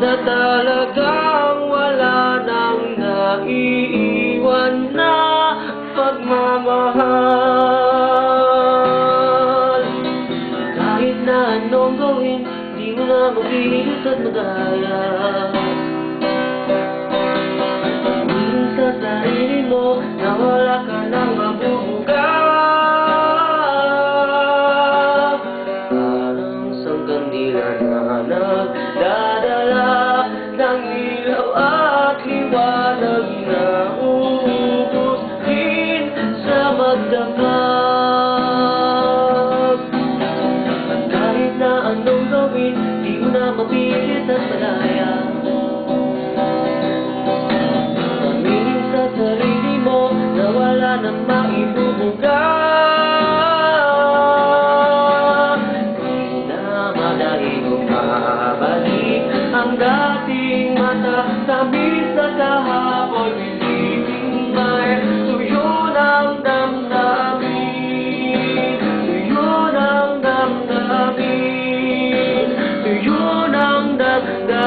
na talagang wala nang naiiwan na pagmamahal. Kahit na anong gawin, di mo na mapilit at madaya. Tumingin sa sarili mo na wala ka nang mabubuga. Parang isang kandila na nagdadala ng ilaw at liwanag na uubos din sa magdamag. Kahit na anong gawin, di mo na mapilit at malaya. Tumingin sa sarili mo na wala nang maibubuga. Di na madali kung mabalik ang dating matatama.